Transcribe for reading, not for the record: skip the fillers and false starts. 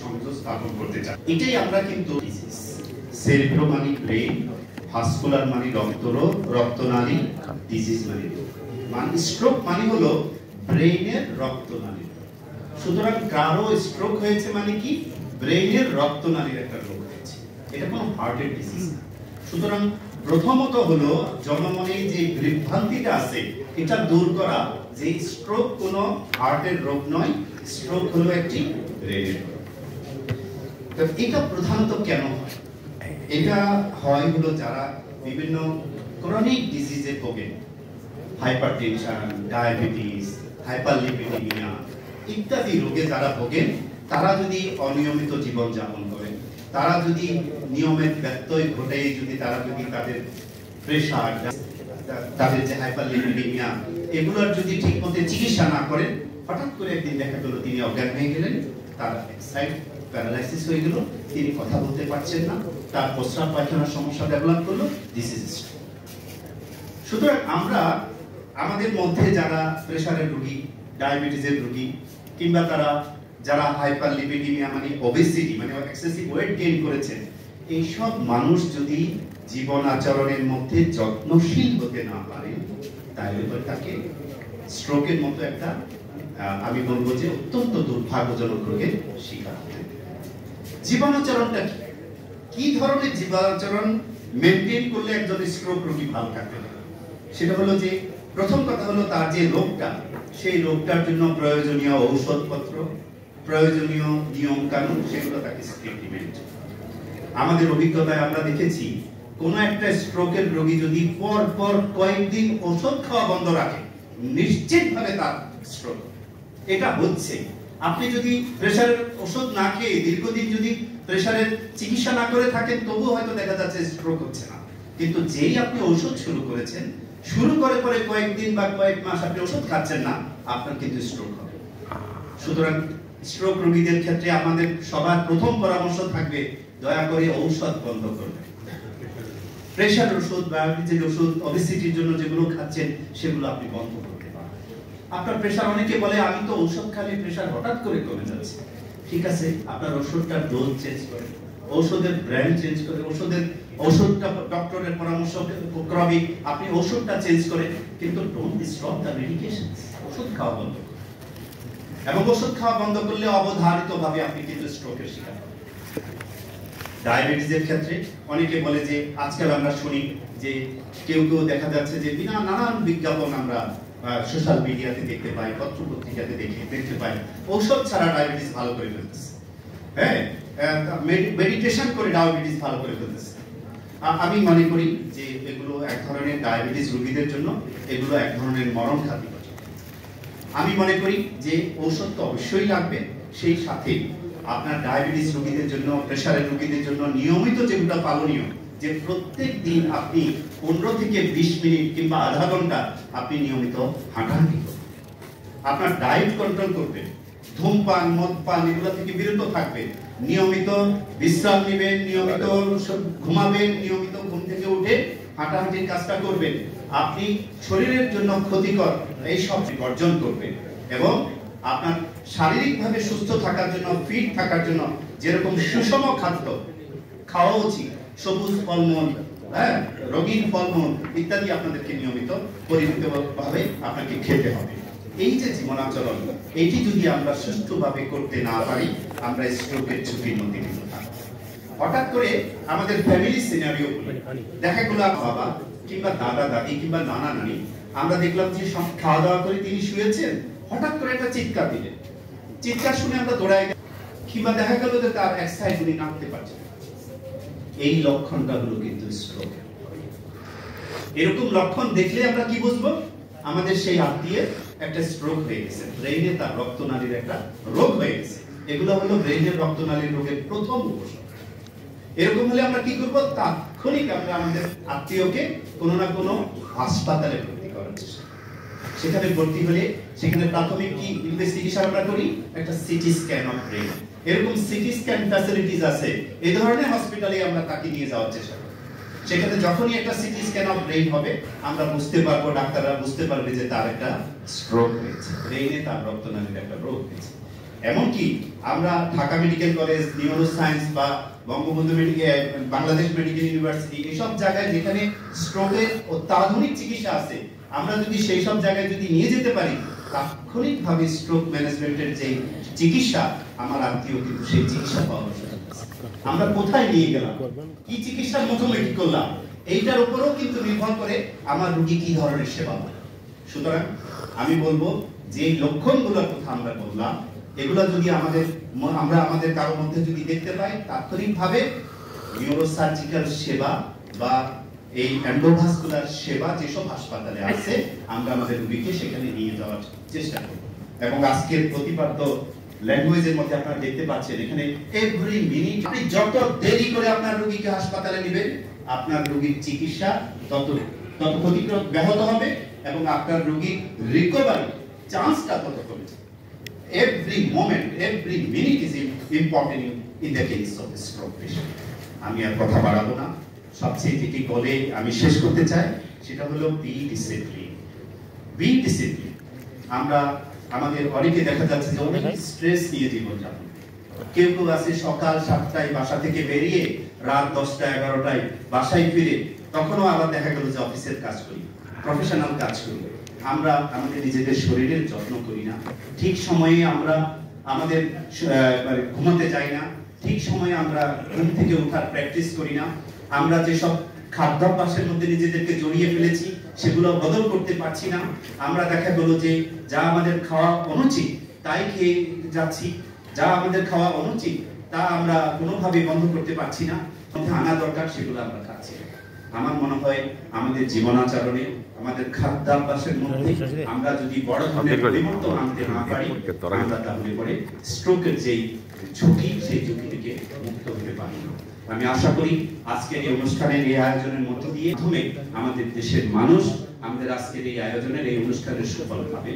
সংযোগ স্থাপন করতে চাই। এটাই আমরা কিন্তু সেরিব্রো মানে ব্রেন, ভাস্কুলার মানে রক্তনালী, ডিজিজ মানে স্ট্রোক মানে হলো ব্রেইনের রক্তনালী। সুতরাং কারো স্ট্রোক হয়েছে মানে কি ব্রেইনের রক্তনালীর একটা রোগ হয়েছে, এটা কোনো হার্টের ডিজিজ না। সুতরাং প্রথমত হলো জনমনে যে বিভ্রান্তিটা আছে এটা দূর করা যে স্ট্রোক কোনো হার্টের রোগ নয়, স্ট্রোক হলো একটি ব্রেইনের রোগ। তো এটা প্রধানত কেন হয়? এটা হয় হলো যারা বিভিন্ন ক্রনিক ডিজিজে ভোগেন, হাইপারটেনশন, ডায়াবেটিস, হাইপারলিপিডিমিয়া ইত্যাদি রোগে যারা ভোগেন, তারা যদি অনিয়মিত জীবনযাপন করেন, তারা যদি নিয়মের ব্যত্যয় ঘটে, যদি তারা যদি তাদের প্রেশার, তাদের যে হাইপারলিপিডিমিয়া এগুলোর যদি ঠিকমতো চিকিৎসা না করেন, হঠাৎ করে একদিন দেখা গেল তিনি অজ্ঞান হয়ে গেলেন, তার সাইড প্যারালাইসিস হয়ে গেল, তিনি কথা বলতে পারছেন না, তার প্রস্রাব পায়খানার সমস্যা ডেভেলপ করলো, দিস ইজ স্ট্রোক। সুতরাং আমরা আমাদের মধ্যে যারা প্রেশারের রোগী, ডায়াবেটিসের রোগী, কিংবা যারা হাইপারলিপিডিমিয়া মানে ওবেসিটি মানে এক্সেসিভ ওয়েট গেইন করেছেন, এইসব মানুষ যদি জীবন আচরণের মধ্যে যত্নশীল হতে না পারে, তাহলে তাকে স্ট্রোকের মতো একটা আমি বলবো যে অত্যন্ত দুর্ভাগ্যজনক রোগের শিকার হতে। জীবনাচরণটা কি ধরনের জীবনাচরণ মেনটেন করলে একজন স্ট্রোক রোগী ভালো থাকতে পারে? সেটা হলো যে প্রথম কথা হলো তার যে রোগটা, সেই রোগটার জন্য প্রয়োজনীয় ঔষধপত্র, প্রয়োজনীয় নিয়ম কানুন, সেগুলো তাকে স্ট্রিক্টলি মেনটেন। আমাদের অভিজ্ঞতায় আমরা দেখেছি কোন একটা স্ট্রোকের রোগী যদি পর পর কয়েকদিন ওষুধ খাওয়া বন্ধ রাখে, নিশ্চিতভাবে তার স্ট্রোক। এটা হচ্ছে আপনি যদি প্রেসারের ওষুধ না খেয়ে দীর্ঘদিন যদি প্রেসারের চিকিৎসা না করে থাকেন, তবু হয়তো দেখা যাচ্ছে স্ট্রোক হচ্ছে না। কিন্তু যেই আপনি ওষুধ শুরু করেছেন, শুরু করে পরে কয়েকদিন বা কয়েক মাস আপনি ওষুধ খাচ্ছেন না, আপনার কিন্তু স্ট্রোক হবে। সুতরাং স্ট্রোক রোগীদের ক্ষেত্রে আমাদের সবার প্রথম পরামর্শ থাকবে, দয়া করে ঔষধ বন্ধ করবেন। প্রেসার ওষুধ, ডায়াবেটিসের ওষুধ, ওবেসিটির জন্য যেগুলো খাচ্ছেন সেগুলো আপনি বন্ধ করতে পারেন। আপনার প্রেসার, অনেকে বলে আমি তো ঔষধ খালি প্রেসার হঠাৎ করে কমে যাচ্ছে। ঠিক আছে, আপনার ওষুধটার ডোজ চেঞ্জ করে, ঔষধের ব্র্যান্ড চেঞ্জ করে, ওষুধটা ডক্টরের পরামর্শ ক্রমে আপনি ওষুধটা চেঞ্জ করে, কিন্তু ডোন্ট স্টপ দ্য মেডিকেশন। ওষুধ খাওয়া বন্ধ করুন, এবং ওষুধ খাওয়া বন্ধ করলে অবধারিতভাবে আপনি কিন্তু স্ট্রোকের শিকার হবেন। ডায়াবেটিসের ক্ষেত্রে অনেকে বলে যে আজকাল আমরা শুনি যে কেউ দেখা যাচ্ছে যে বিনা নানান বিজ্ঞাপন আমরা সোশ্যাল মিডিয়াতে দেখতে পাই, পত্র পত্রিকাতে দেখতে পাই, ঔষধ ছাড়া ডায়াবেটিস ভালো করে ফেলতেছে, হ্যাঁ, মেডিটেশন করে ডায়াবেটিস ভালো করে ফেলতেছে। আমি মনে করি যে এগুলো এক ধরনের ডায়াবেটিস রোগীদের জন্য এগুলো এক ধরনের মরণ ঘাতী। আমি মনে করি যে ঔষধ তো অবশ্যই লাগবে, সেই সাথে আপনার ডায়াবেটিস রোগীদের জন্য, প্রেসারের রোগীদের জন্য নিয়মিত যেগুলো পালনীয়, যে প্রত্যেক দিন আপনি 15 থেকে 20 মিনিট কিংবা আধা ঘন্টা আপনি নিয়মিত হাঁটাহাঁটি করবেন, আপনার ডায়েট কন্ট্রোল করবেন, ধূমপান, মদপান এগুলো থেকে বিরত থাকবেন, নিয়মিত বিশ্রাম নেবেন, নিয়মিত ঘুমাবেন, নিয়মিত ঘুম থেকে উঠে হাঁটাহাঁটির কাজটা করবেন। আপনি শরীরের জন্য ক্ষতিকর এই সব বর্জন করবেন, এবং আপনার শারীরিকভাবে সুস্থ থাকার জন্য, ফিট থাকার জন্য যেরকম সুষম খাদ্য খাওয়া উচিত, সবুজ ফলমূল, হ্যাঁ, রঙিন ফলমূল ইত্যাদি আপনাদেরকে নিয়মিত পরিমিতভাবে আপনাকে খেতে হবে। এই যে জীবনাচরণ, এটি যদি আমরা সুষ্ঠুভাবে করতে না পারি, আমরা স্ট্রোকের ঝুঁকির মধ্যে কিন্তু থাকবো। হঠাৎ করে আমাদের ফ্যামিলি সিনারিও দেখা গেল বাবা কিংবা দাদা দাদি কিংবা নানা নানি, আমরা দেখলাম যে খাওয়া দাওয়া করে তিনি শুয়েছেন, হঠাৎ করে একটা চিৎকার দিলেন, চিৎকার শুনে আমরা দৌড়াই গেলাম, কিংবা দেখা গেল যে তার এক সাইড উনি নামতে পারছেন। এই লক্ষণটা হলো কিন্তু স্ট্রোক। এরকম লক্ষণ দেখলে আমরা কি বুঝবো? আমাদের সেই আত্মীয়ের একটা স্ট্রোক হয়ে গেছে, ব্রেইনে তার রক্তনালীর একটা রোগ হয়ে গেছে। এগুলো হলো ব্রেইনের রক্তনালীর রোগের প্রথম উপসর্গ। এরকম হলে আমরা কি করব? তাৎক্ষণিক আমরা আমাদের আত্মীয়কে কোনো না কোনো হাসপাতালে ভর্তি করার চেষ্টা করি। সেখানে ভর্তি হলে সেখানে প্রাথমিক কি ইনভেস্টিগেশন আমরা করি? একটা সিটি স্ক্যান অফ ব্রেইন। এরকম সিটি স্ক্যান ফ্যাসিলিটিস আছে, এই ধরনের হসপিটালে আমরা তাকে নিয়ে যাওয়ার চেষ্টা করি। সেখানে যখনই একটা সিটি স্ক্যান অফ ব্রেইন হবে, আমরা বুঝতে পারবো, ডাক্তাররা বুঝতে পারবে যে তার একটা স্ট্রোক হয়েছে, ব্রেইনে তার রক্তনালীর একটা রোগ হয়েছে। এমনকি আমরা Dhaka medical college, neuro science বা Bangabandhu medical, Bangladesh medical university, এসব জায়গায় যেখানে স্ট্রোকের অত্যাধুনিক চিকিৎসা আছে, আমরা যদি সেই সব জায়গায় যদি নিয়ে যেতে পারি, তাৎক্ষণিকভাবে স্ট্রোক ম্যানেজমেন্টের যে চিকিৎসা, আমার আত্মীয় কিন্তু সেই চিকিৎসা পাওয়া যায়। আমরা কোথায় নিয়ে গেলাম, কি চিকিৎসার মুখোমুখি করলাম, এইটার উপরেও কিন্তু নির্ভর করে আমার রোগী কি ধরনের সেবা পায়। সুতরাং আমি বলবো যে লক্ষণগুলোর কথা আমরা বললাম, এগুলো যদি আমরা আমাদের কারো মধ্যে যদি দেখতে পাই, তাৎক্ষণিকভাবে নিউরোসার্জিক্যাল সেবা বা এই এন্ডোভাস্কুলার সেবা যেসব হাসপাতালে আছে, আমরা আমাদের রোগীকে সেখানে নিয়ে যাওয়ার চেষ্টা করব। এবং আজকের প্রতিপাদ্য ল্যাঙ্গুয়েজের মধ্যে আপনারা দেখতে পাচ্ছেন, এখানে এভরি মিনিট আপনি যত দেরি করে আপনার রোগীকে হাসপাতালে নেবেন, আপনার রোগীর চিকিৎসা তত ক্ষতিগ্রস্ত ব্যাহত হবে এবং আপনার রোগীর রিকভারি চান্সটা তত কমে যাবে। Every moment, every minute is important in the case of a stroke patient. আমি আর কথা বাড়াবো না, সবচেয়ে যেটি বলে আমি শেষ করতে চাই সেটা হলো বি ডিসিপ্লিন। B discipline. আমরা আমাদের অনেকে দেখা যাচ্ছে যে অনেক স্ট্রেস নিয়ে জীবনযাপন। কেউ কেউ আছে সকাল 7টায় বাসা থেকে বেরিয়ে রাত 10টা 11টায় বাসায় ফিরে, তখনও আবার দেখা গেল যে অফিসের কাজ করি, প্রফেশনাল কাজ করি। আমরা আমাদের নিজেদের শরীরের যত্ন করি না, ঠিক সময়ে আমরা আমাদের ঘুমাতে যাই না, ঠিক সময়ে আমরা ঘুম থেকে ওঠার প্র্যাকটিস করি না, আমরা যেসব খাদ্যাভ্যাসের মধ্যে নিজেদেরকে জড়িয়ে ফেলেছি সেগুলো বদল করতে পারছি না। আমরা দেখা গেল যে যা আমাদের খাওয়া অনুচিত তাই খেয়ে যাচ্ছি, যা আমাদের খাওয়া অনুচিত তা আমরা কোনোভাবে বন্ধ করতে পারছি না, আনা দরকার সেগুলো আমরা খাচ্ছি। আমার মনে হয় আমাদের জীবনাচরণে, আমাদের খাদ্যাভ্যাসের মধ্যে আমরা যদি বড় ধরনের পরিবর্তন আনতে না পারি, আমরা তাহলে পরে স্ট্রোকের যেই ঝুঁকি, সেই ঝুঁকি থেকে মুক্ত হতে পারি না। আমি আশা করি আজকের এই অনুষ্ঠানের এই আয়োজনের মধ্য দিয়ে আমাদের দেশের মানুষ আমাদের আজকের এই আয়োজনের এই অনুষ্ঠানের সুফল পাবে।